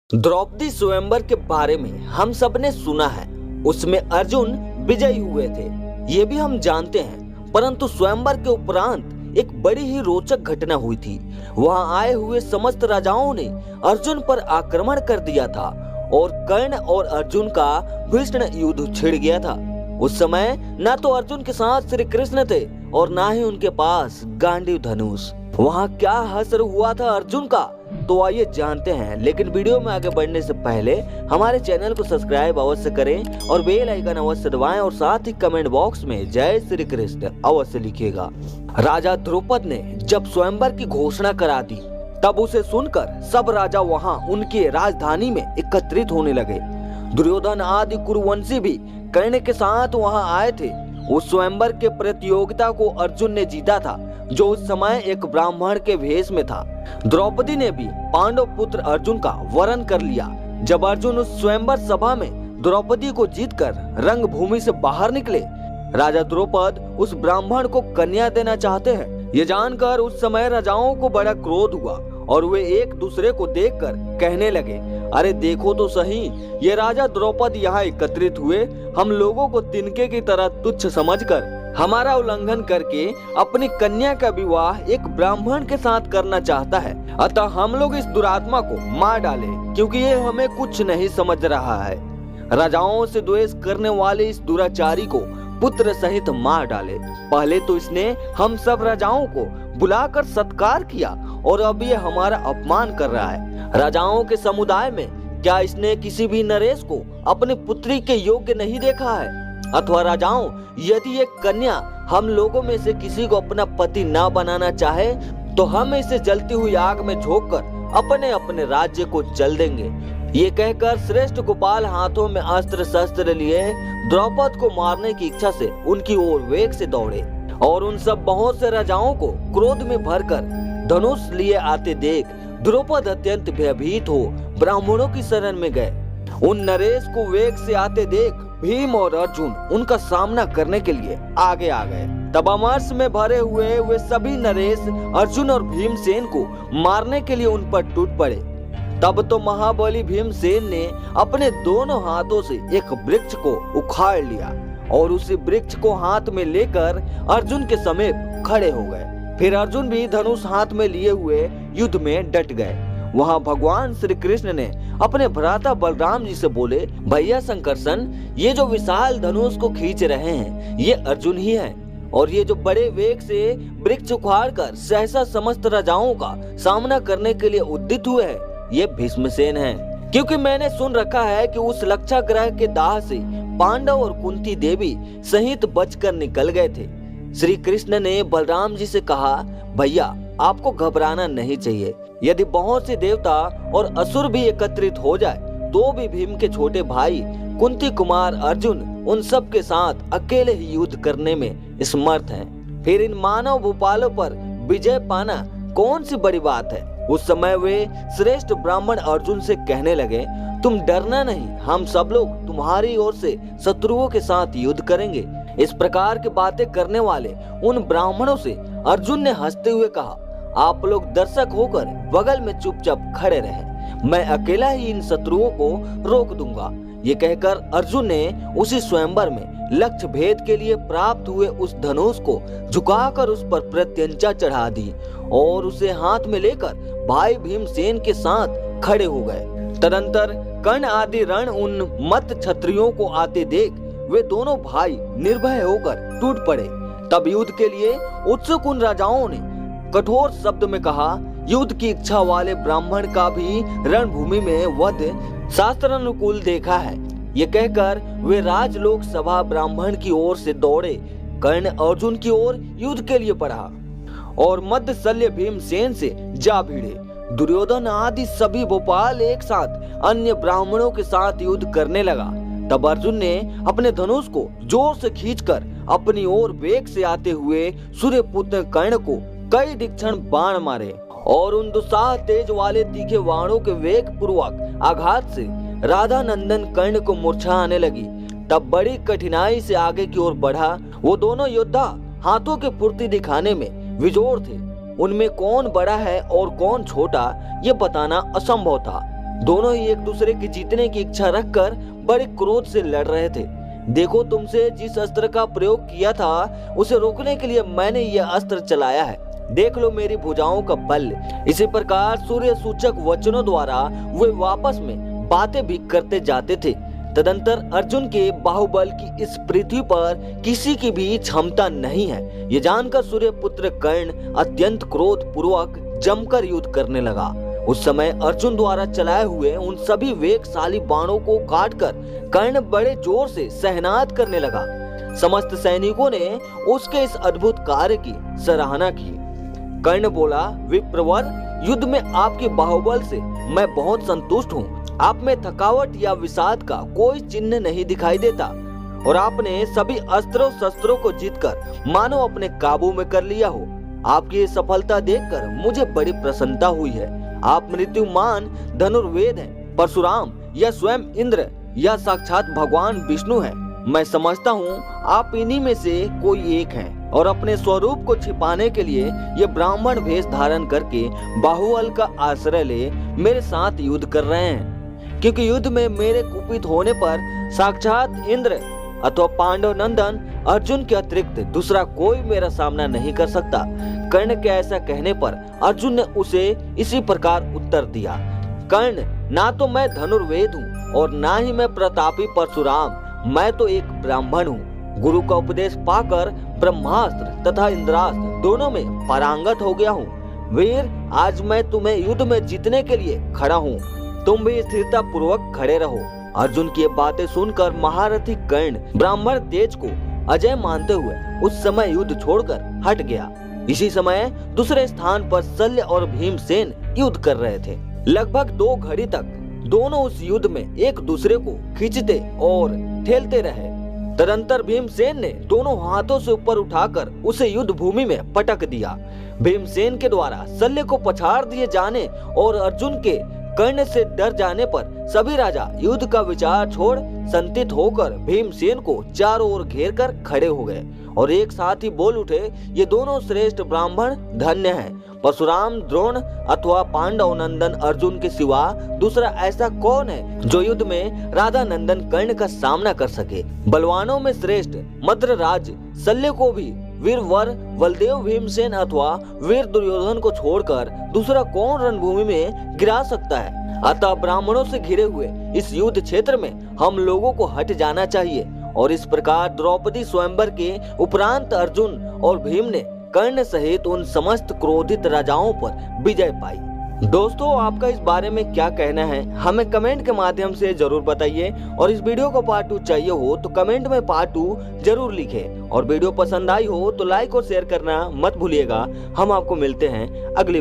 द्रौपदी स्वयंवर के बारे में हम सब ने सुना है। उसमें अर्जुन विजयी हुए थे, ये भी हम जानते हैं। परंतु स्वयंवर के उपरांत एक बड़ी ही रोचक घटना हुई थी। वहां आए हुए समस्त राजाओं ने अर्जुन पर आक्रमण कर दिया था और कर्ण और अर्जुन का भीषण युद्ध छिड़ गया था। उस समय न तो अर्जुन के साथ श्री कृष्ण थे और न ही उनके पास गांडीव धनुष। वहां क्या हश्र हुआ था अर्जुन का, तो आइए जानते हैं। लेकिन वीडियो में आगे बढ़ने से पहले हमारे चैनल को सब्सक्राइब अवश्य करें और बेल आइकन अवश्य दबाएं और साथ ही कमेंट बॉक्स में जय श्री कृष्ण अवश्य लिखिएगा। राजा द्रुपद ने जब स्वयंवर की घोषणा करा दी, तब उसे सुनकर सब राजा वहां उनकी राजधानी में एकत्रित होने लगे। दुर्योधन आदि कुरुवंशी भी कर्ण के साथ वहां आए थे। उस स्वयंवर के प्रतियोगिता को अर्जुन ने जीता था, जो उस समय एक ब्राह्मण के भेष में था। द्रौपदी ने भी पांडव पुत्र अर्जुन का वरण कर लिया। जब अर्जुन उस स्वयंवर सभा में द्रौपदी को जीतकर रंग भूमि से बाहर निकले, राजा द्रौपद उस ब्राह्मण को कन्या देना चाहते हैं। ये जानकर उस समय राजाओं को बड़ा क्रोध हुआ और वे एक दूसरे को देखकर कहने लगे, अरे देखो तो सही, ये राजा द्रौपद यहाँ एकत्रित हुए हम लोगों को तिनके की तरह तुच्छ समझकर हमारा उल्लंघन करके अपनी कन्या का विवाह एक ब्राह्मण के साथ करना चाहता है। अतः हम लोग इस दुरात्मा को मार डाले, क्योंकि ये हमें कुछ नहीं समझ रहा है। राजाओं से द्वेष करने वाले इस दुराचारी को पुत्र सहित मार डाले। पहले तो इसने हम सब राजाओं को बुलाकर सत्कार किया और अब ये हमारा अपमान कर रहा है। राजाओं के समुदाय में क्या इसने किसी भी नरेश को अपनी पुत्री के योग्य नहीं देखा है? अथवा राजाओं, यदि एक कन्या हम लोगों में से किसी को अपना पति ना बनाना चाहे, तो हम इसे जलती हुई आग में झोंककर अपने अपने राज्य को जल देंगे। ये कहकर श्रेष्ठ गोपाल हाथों में अस्त्र शस्त्र लिए द्रौपद को मारने की इच्छा से उनकी ओर वेग से दौड़े। और उन सब बहुत से राजाओं को क्रोध में भरकर धनुष लिए आते देख द्रौपद अत्यंत भयभीत हो ब्राह्मणों की शरण में गए। उन नरेश को वेग से आते देख भीम और अर्जुन उनका सामना करने के लिए आगे आ गए। तब अमरस में भरे हुए वे सभी नरेश अर्जुन और भीमसेन को मारने के लिए उन पर टूट पड़े। तब तो महाबली भीमसेन ने अपने दोनों हाथों से एक वृक्ष को उखाड़ लिया और उसी वृक्ष को हाथ में लेकर अर्जुन के समीप खड़े हो गए। फिर अर्जुन भी धनुष हाथ में लिए हुए युद्ध में डट गए। वहां भगवान श्री कृष्ण ने अपने भ्राता बलराम जी से बोले, भैया संकर्षण, ये जो विशाल धनुष को खींच रहे हैं ये अर्जुन ही हैं, और ये जो बड़े वेग से वृक्ष उखाड़कर सहसा समस्त राजाओं का सामना करने के लिए उद्यत हुए हैं ये भीष्मसेन हैं। क्योंकि मैंने सुन रखा है कि उस लक्षा ग्रह के दाह से पांडव और कुंती देवी सहित बचकर निकल गए थे। श्री कृष्ण ने बलराम जी से कहा, भैया आपको घबराना नहीं चाहिए। यदि बहुत से देवता और असुर भी एकत्रित हो जाए, तो भी भीम के छोटे भाई कुंती कुमार अर्जुन उन सब के साथ अकेले ही युद्ध करने में समर्थ हैं। फिर इन मानव भूपालों पर विजय पाना कौन सी बड़ी बात है। उस समय वे श्रेष्ठ ब्राह्मण अर्जुन से कहने लगे, तुम डरना नहीं, हम सब लोग तुम्हारी ओर से शत्रुओं के साथ युद्ध करेंगे। इस प्रकार की बातें करने वाले उन ब्राह्मणों से अर्जुन ने हंसते हुए कहा, आप लोग दर्शक होकर बगल में चुपचाप खड़े रहे, मैं अकेला ही इन शत्रुओं को रोक दूंगा। ये कहकर अर्जुन ने उसी स्वयंवर में लक्ष्य भेद के लिए प्राप्त हुए उस धनुष को झुकाकर उस पर प्रत्यंचा चढ़ा दी और उसे हाथ में लेकर भाई भीमसेन के साथ खड़े हो गए। तदंतर कर्ण आदि रण उन मत क्षत्रियों को आते देख वे दोनों भाई निर्भय होकर टूट पड़े। तब युद्ध के लिए उत्सुक उन राजाओं ने कठोर शब्द में कहा, युद्ध की इच्छा वाले ब्राह्मण का भी रणभूमि में वध शास्त्र अनुकूल देखा है। ये कहकर वे राजलोक सभा ब्राह्मण की ओर से दौड़े। कर्ण अर्जुन की ओर युद्ध के लिए बढ़ा और मध्य शल्य भीमसेन से जा भिड़े। दुर्योधन आदि सभी भोपाल एक साथ अन्य ब्राह्मणों के साथ युद्ध करने लगा। तब अर्जुन ने अपने धनुष को जोर से खींचकर अपनी ओर वेग से आते हुए सूर्यपुत्र कर्ण को कई तीक्ष्ण बाण मारे और उन दुस्साह तेज वाले तीखे बाणों के वेग पूर्वक आघात से राधा नंदन कर्ण को मूर्छा आने लगी। तब बड़ी कठिनाई से आगे की ओर बढ़ा। वो दोनों योद्धा हाथों की फुर्ती दिखाने में विजोर थे। उनमें कौन बड़ा है और कौन छोटा ये बताना असंभव था। दोनों ही एक दूसरे की जीतने की इच्छा रखकर बड़े क्रोध से लड़ रहे थे। देखो, तुमसे जिस अस्त्र का प्रयोग किया था उसे रोकने के लिए मैंने यह अस्त्र चलाया है। देख लो मेरी भुजाओं का बल। इसी प्रकार सूर्य सूचक वचनों द्वारा वे आपस में बातें भी करते जाते थे। तदंतर अर्जुन के बाहुबल की इस पृथ्वी पर किसी की भी क्षमता नहीं है। ये जानकर सूर्य पुत्र कर्ण अत्यंत क्रोध पूर्वक जमकर युद्ध करने लगा। उस समय अर्जुन द्वारा चलाए हुए उन सभी वेगशाली बाणों को काटकर कर्ण बड़े जोर से सहनाद करने लगा। समस्त सैनिकों ने उसके इस अद्भुत कार्य की सराहना की। कर्ण बोला, विप्रवर, युद्ध में आपके बाहुबल से मैं बहुत संतुष्ट हूँ। आप में थकावट या विषाद का कोई चिन्ह नहीं दिखाई देता और आपने सभी अस्त्रों शस्त्रों को जीतकर मानो अपने काबू में कर लिया हो। आपकी ये सफलता देखकर मुझे बड़ी प्रसन्नता हुई है। आप मृत्युमान धनुर्वेद हैं, परशुराम या स्वयं इंद्र या साक्षात भगवान विष्णु हैं। मैं समझता हूँ आप इन्हीं में से कोई एक हैं और अपने स्वरूप को छिपाने के लिए ये ब्राह्मण वेश धारण करके बाहुबल का आश्रय ले मेरे साथ युद्ध कर रहे हैं। क्योंकि युद्ध में मेरे कुपित होने पर साक्षात इंद्र अथवा पांडव नंदन अर्जुन के अतिरिक्त दूसरा कोई मेरा सामना नहीं कर सकता। कर्ण के ऐसा कहने पर अर्जुन ने उसे इसी प्रकार उत्तर दिया, कर्ण, ना तो मैं धनुर्वेद हूँ और ना ही मैं प्रतापी परशुराम, मैं तो एक ब्राह्मण हूँ। गुरु का उपदेश पाकर ब्रह्मास्त्र तथा इंद्रास्त्र दोनों में पारंगत हो गया हूँ। वीर, आज मैं तुम्हें युद्ध में जीतने के लिए खड़ा हूँ। तुम भी स्थिरता पूर्वक खड़े रहो। अर्जुन की ये बातें सुनकर महारथी कर्ण ब्राह्मण तेज को अजय मानते हुए उस समय युद्ध छोड़कर हट गया। इसी समय दूसरे स्थान पर शल्य और भीमसेन युद्ध कर रहे थे। लगभग 2 घड़ी तक दोनों उस युद्ध में एक दूसरे को खींचते और ठेलते रहे। तदंतर भीमसेन ने दोनों हाथों से ऊपर उठाकर उसे युद्ध भूमि में पटक दिया। भीमसेन के द्वारा शल्य को पछाड़ दिए जाने और अर्जुन के कर्ण से डर जाने पर सभी राजा युद्ध का विचार छोड़ संतित होकर भीमसेन को चारों ओर घेर कर खड़े हो गए और एक साथ ही बोल उठे, ये दोनों श्रेष्ठ ब्राह्मण धन्य हैं। परशुराम, द्रोण अथवा पांडव नंदन अर्जुन के सिवा दूसरा ऐसा कौन है जो युद्ध में राधा नंदन कर्ण का सामना कर सके। बलवानों में श्रेष्ठ मद्रराज शल्य को भी वीर वर बलदेव भीमसेन अथवा वीर दुर्योधन को छोड़कर दूसरा कौन रणभूमि में गिरा सकता है। अतः ब्राह्मणों से घिरे हुए इस युद्ध क्षेत्र में हम लोगों को हट जाना चाहिए। और इस प्रकार द्रौपदी स्वयंवर के उपरांत अर्जुन और भीम ने कर्ण सहित उन समस्त क्रोधित राजाओं पर विजय पाई। दोस्तों, आपका इस बारे में क्या कहना है हमें कमेंट के माध्यम से जरूर बताइए। और इस वीडियो को पार्ट 2 चाहिए हो तो कमेंट में पार्ट 2 जरूर लिखें। और वीडियो पसंद आई हो तो लाइक और शेयर करना मत भूलिएगा। हम आपको मिलते हैं अगली